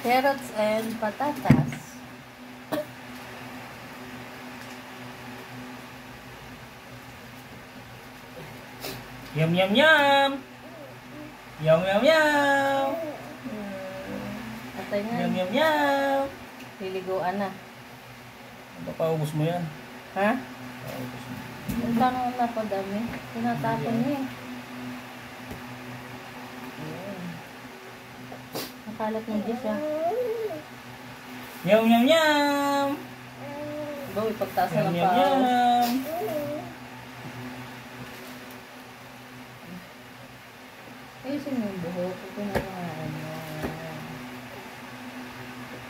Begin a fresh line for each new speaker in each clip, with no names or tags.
Carrots and patatas.
Yum, yum, yum! Yum, yum, yum!
Atay nga.
Yum, yum, yum!
Liliguan na.
Paubos mo yan.
Ha?
Paubos mo.
Yung tanong na pa dami. Tinatapon niya eh. Nakalat ng Diyos ah.
Yum, yum, yum!
Bawa ipagtaas na
Yum,
ng
yum,
pao.
yum!
Ayusin mo yung buhok. Pinakain mo.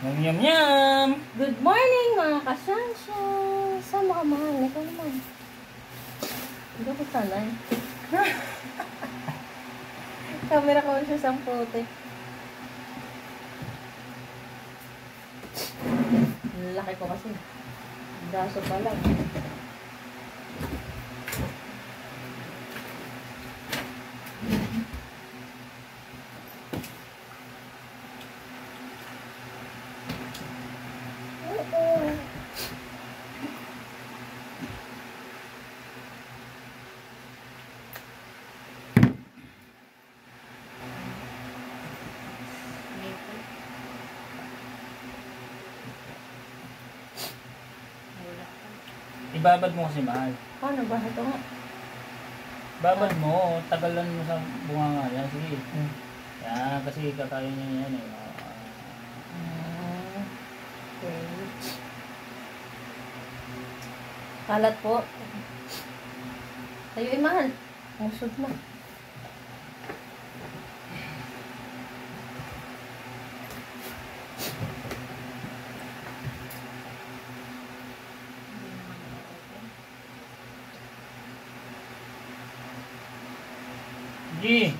Yum, yum, yum!
Good morning mga kasyansya! Saan mo ka mahal? Ikaw naman. Hindi ko sanay. Camera conscious ang puti. Laki ko kasi. Braso pa lang.
Ibabad mo kasi mahal.
Paano ba? Ito nga.
Babad mo, tagalan mo sa bunganga yan. Sige. Yan, kasi kakain niya yan eh.
Okay. Kalat po. Tayo mahal. Musod na.
Sige.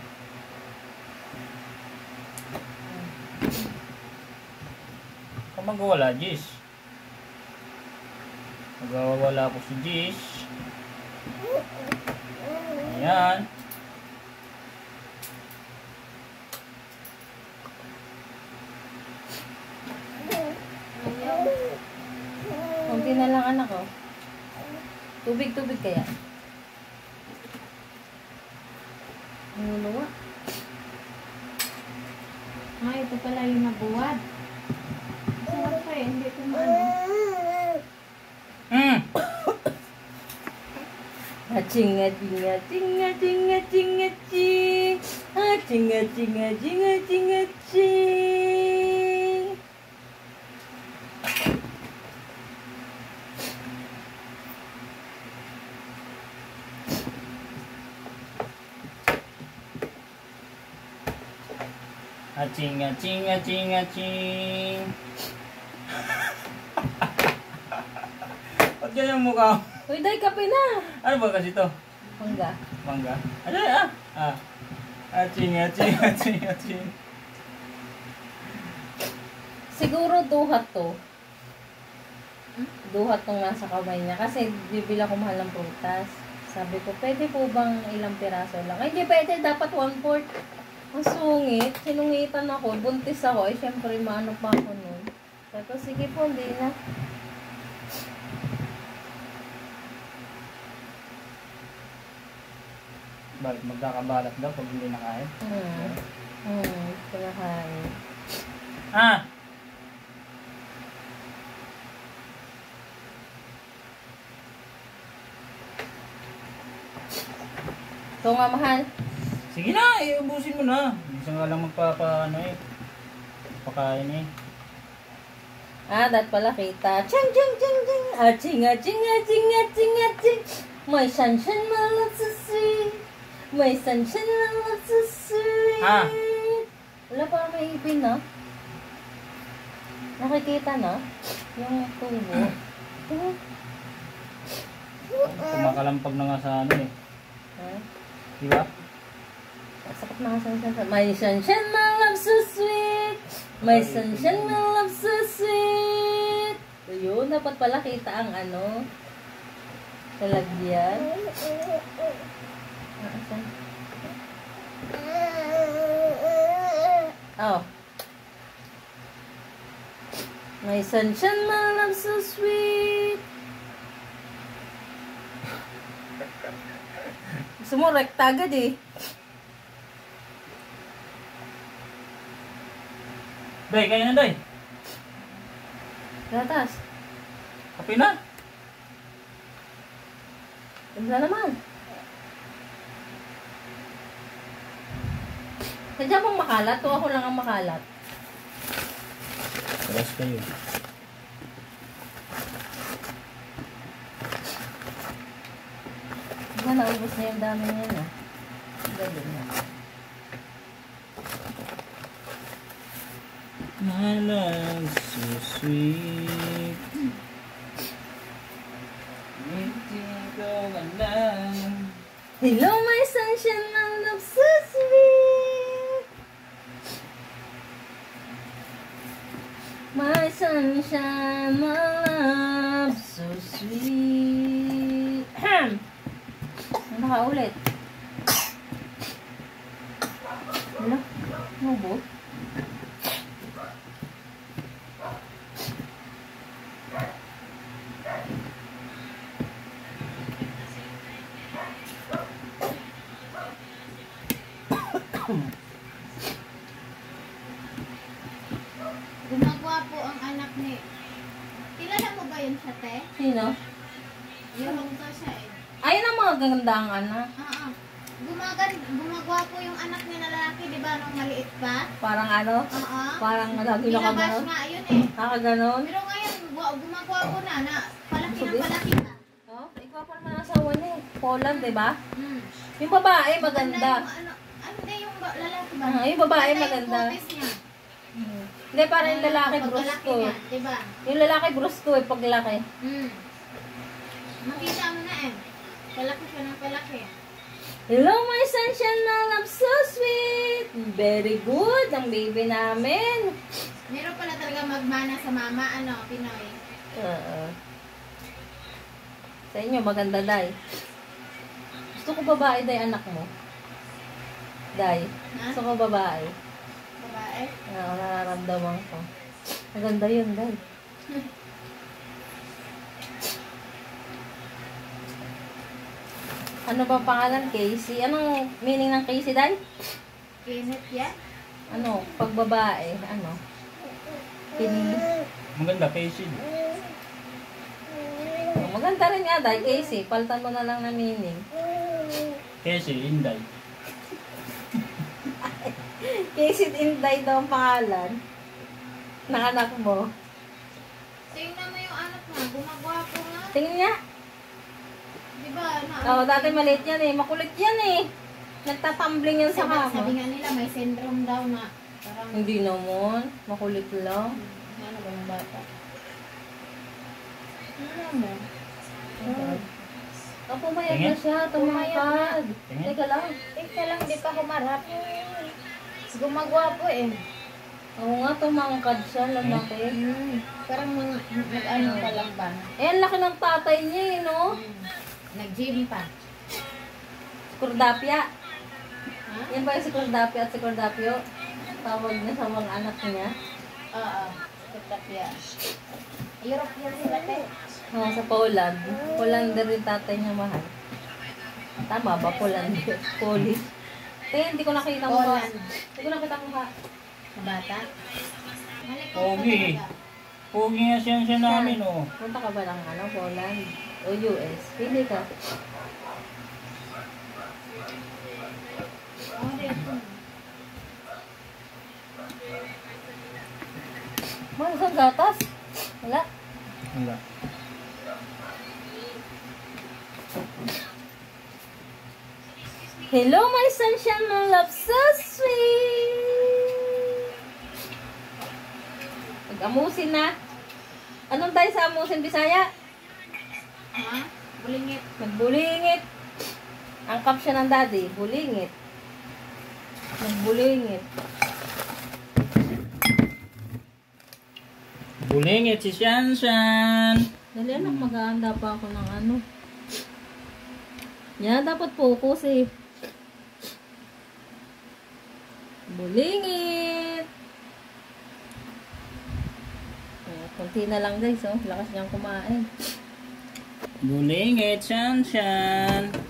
Kung magwala, Jis. Magwawala po si Jis. Ayan.
Kunti na lang anak ko. Tubig-tubig kaya. Nululuwa.
Ito pala yung nabuwad. Sarap pa eh, hindi ito maano.
Aching, aching, aching, aching, aching, aching. Aching, aching, aching, aching, aching.
Aching, aching, aching, aching. Ba't ganyan ang mukha?
Uy, day, kape na.
Ano ba kasi ito?
Mangga.
Mangga? Ano ah? Ah. Aching, aching, aching, aching.
Siguro duhat to. Duhat tong nasa kamay niya. Kasi bibila ko mahal ng prutas. Sabi ko, pwede po bang ilang piraso lang? Ay, hindi pwede. Dapat 1/4. Ang sungit. Sinungitan ako. Buntis ako. Eh, syempre, maano pa ako nun. Sabi ko, sige po, hindi na.
Bakit magkakabalat daw pag hindi nakain?
Pinakain.
Ah!
So nga, mahal.
Sige na, iubusin mo na. Isa nga lang magpapa-ano eh. Pakain eh.
Ah, dat pala kita. Ching, ching, ching, ching. Aching, aching, aching, aching, aching. My sunshine, my love so sweet. My sunshine, my love so sweet.
Ah.
Wala pa may ipin, no? Nakikita, no? Yung tubo.
Kumakalampag na nga sa ano eh.
Ha?
Diba?
Sakit na nga sa my sunshine, my love so sweet. My sunshine, my love so sweet. So, yun, dapat pala kita ang ano. Talagyan. Asan? Oh. My sunshine, my love so sweet. Gusto mo, rekta agad eh.
Day, kaya na, Day.
Gatas.
Kape na.
Ganda naman. Sadya bang makalat o ako lang ang makalat?
Paras kayo.
Diba naubos na yung dami niya na? Galing na.
My love so sweet. Hindi ko man lang.
Hello, my sunshine, my love so sweet. My sunshine, my love so sweet. Ano ka ulit? Ano? Ano ba?
Gumagawa po ang anak ni... Kilala mo ba yun siya, te?
Sino?
Yung to siya eh.
Ayun ang mga gagandang anak.
Oo. Gumagawa po yung anak ni na lalaki, di ba, nung maliit pa?
Parang ano?
Oo.
Parang lagi na
Binabash
kaganon.
nga yun eh.
Nakaganon.
Pero ngayon, gumagawa po na palaki ng palaki na.
Oh, ikaw pa naman ang asawa niya eh. Poland, di ba?
Hmm.
Yung babae, maganda.
Ano na yung lalaki ba?
Yung babae, maganda.
Yung kutis niya.
Hindi, parang yung lalaki,
Paglalaki
brusko.
niya, di ba?
Yung lalaki, brusko eh, paglaki.
Hmm. Makita mo na eh. Palaki siya ng palaki.
Hello, my sunshine, my love, so sweet. Very good, ang baby namin.
Meron pala talaga magmana sa mama, ano, Pinoy.
Sa inyo, maganda, Day. Gusto ko babae, Day, anak mo. Day,
Ha?
gusto ko babae.
Babae.
Nararamdaman ko. Maganda yun, Day. Ano ba pangalan, Casey? Anong meaning ng Casey, Day?
Kenneth yan.
Ano, pag babae, ano?
Maganda, Casey.
Maganda rin nga, Day, Casey. Palitan mo na lang na meaning.
Casey, Inday.
Casey Inday daw ang pangalan ng anak mo.
Tingnan mo yung anak mo, gumagawa po nga.
Tingnan niya.
Di ba?
Dati maliit yan eh. Makulit yan eh. Nagtatumbling yan sa kama.
Sabi nga nila, may syndrome daw na. Parang,
Hindi naman. Makulit lang.
ano ba yung bata? Ano mo?
Pumayag na siya. Tumakad.
Tingin.
Teka lang.
Teka lang, di pa humarap. Gumagawa po eh.
Oo nga, tumangkad siya. Lumaki.
Parang ano pa lang ba?
Eh, ang laki ng tatay niya eh, no?
Nag-gym pa.
Si Cordapia.
Ha?
Yan ba yung si Cordapia at si Cordapio? Tawag niya sa mga anak niya.
Oo. Katapya. European sila te.
Oo, sa Poland. Polander rin tatay niya, mahal. Tama ba? Polander. Polish. Eh, hindi ko nakita mo ba?
Poland.
Hindi ko nakita mo ba?
Na bata? Malikot
Pogi. Pogi nga siya namin, oh.
Punta ka ba ng ano, Poland? O US? Pili ka.
Oh, dito.
Mahal, isang gatas? Wala.
Wala.
Hello, my sunshine, my love, so sweet! Mag-amusin na. Anong tayo sa amusin, Bisaya?
Ha? Bulingit.
Nagbulingit. Ang caption ng daddy, bulingit. Nagbulingit.
Bulingit si Shanshan.
Dali anak, mag-aanda pa ako ng ano. Yan, dapat focus eh. Bulingit. Kunti na lang guys, oh. Lakas niyang kumain.
Gulingit, Shanshan.